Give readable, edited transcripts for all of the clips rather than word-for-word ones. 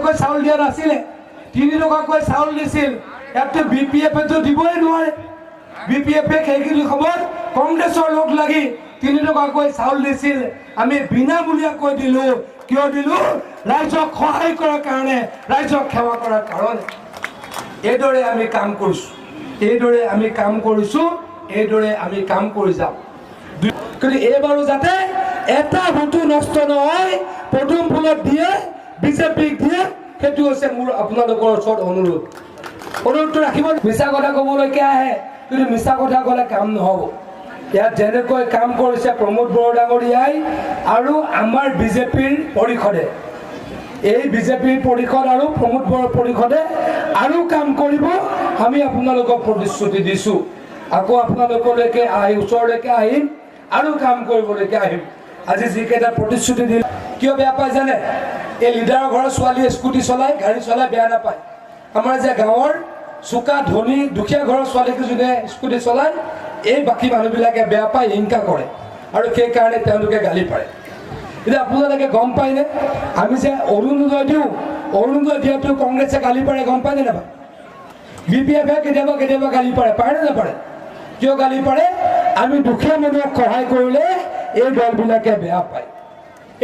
টকাকৈ চাউল দিয়া নাছিলে, 3 টকাকৈ চাউল দিছিল। ইয়াতে BPF-এতো দিবই নোৱাৰে। BPF-এ সেইখিনি সময়ত কংগ্ৰেছৰ লগ লাগি 3 টকাকৈ চাউল দিছিল। আমি বিনামূলীয়াকৈ দিলোঁ। কিয় দিলোঁ? ৰাইজক সহায় কৰাৰ কাৰণে, ৰাইজক সেৱা কৰাৰ কাৰণে। এইদৰে আমি কাম কৰিছোঁ, এইদৰে আমি কাম কৰিছোঁ, এইদৰে আমি কাম কৰি যাম। কিন্তু এইবাৰো যাতে এটা ভোটো নষ্ট নহয়, পদুম ফুলত দিয়ে, বিজেপিক দিয়ে, সেইটো হৈছে মোৰ আপোনালোকৰ ওচৰত অনুৰোধ। অনুৰোধটো ৰাখিব। মিছা কথা ক'বলৈকে আহে, কিন্তু মিছা কথা ক'লে কাম নহ'ব। ইয়াত যেনেকৈ কাম কৰিছে প্ৰমোদ বড়ো ডাঙৰীয়াই আৰু আমাৰ বিজেপিৰ পৰিষদে, এই বিজেপিৰ পৰিষদ আৰু প্ৰমোদ বড়ো পৰিষদে আৰু কাম কৰিব, আমি আপোনালোকক প্ৰতিশ্ৰুতি দিছোঁ। আকৌ আপোনালোকলৈকে ওচৰলৈকে আহিম আৰু কাম কৰিবলৈকে আহিম। আজি যিকেইটা প্ৰতিশ্ৰুতি দিল, কিয় বেয়া পায় জানে? এই লিডাৰৰ ঘৰৰ ছোৱালীয়ে স্কুটি চলাই, গাড়ী চলাই বেয়া নাপায়। আমাৰ যে গাঁৱৰ চোকা ধনী দুখীয়া ঘৰৰ ছোৱালীকেইজনীয়ে স্কুটি চলাই, এই বাকী মানুহবিলাকে বেয়া পায়, হিংসা কৰে, আৰু সেইকাৰণে তেওঁলোকে গালি পাৰে। এতিয়া আপোনালোকে গম পায়নে? আমি যে অৰুণোদয় দিওঁ, অৰুণোদয় দিয়াটো কংগ্ৰেছে গালি পাৰে, গম পায়নে নাপায়? BPF-এ কেতিয়াবা কেতিয়াবা গালি পাৰে, পাৰেনে নাপাৰে? কিয় গালি পাৰে? আমি দুখীয়া মানুহক সহায় কৰিলে এই দলবিলাকে বেয়া পায়,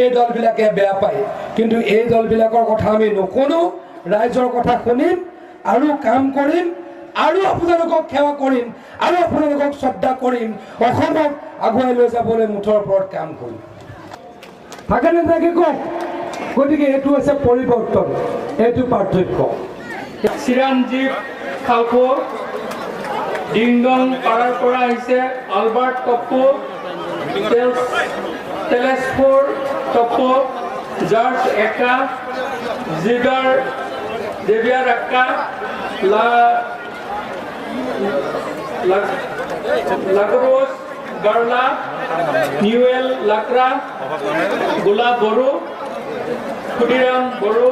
এই দলবিলাকে বেয়া পায়। কিন্তু এই দলবিলাকৰ কথা আমি নুশুনো, ৰাইজৰ কথা শুনিম আৰু কাম কৰিম, আৰু আপোনালোকক সেৱা কৰিম, আৰু আপোনালোকক শ্ৰদ্ধা কৰিম, অসমক আগুৱাই লৈ যাবলৈ মুঠৰ ওপৰত কাম কৰিম। থাকে নাথাকে কওক। গতিকে এইটো হৈছে পৰিৱৰ্তন, এইটো পাৰ্থক্য। চিৰঞ্জীৱ খালপো, ডিংডং পাৰাৰ পৰা আহিছে আলবাৰ্ট টপ্পু, তেলেছপুৰ টপ্পু, জৰ্জ একা, জিগাৰ দেবিয়াৰ একা, লাগৰোজ গাৰ্লা, নিউৱেল লাকৰা, গোলাপ বড়ো, ক্ষুদিৰাম বড়ো,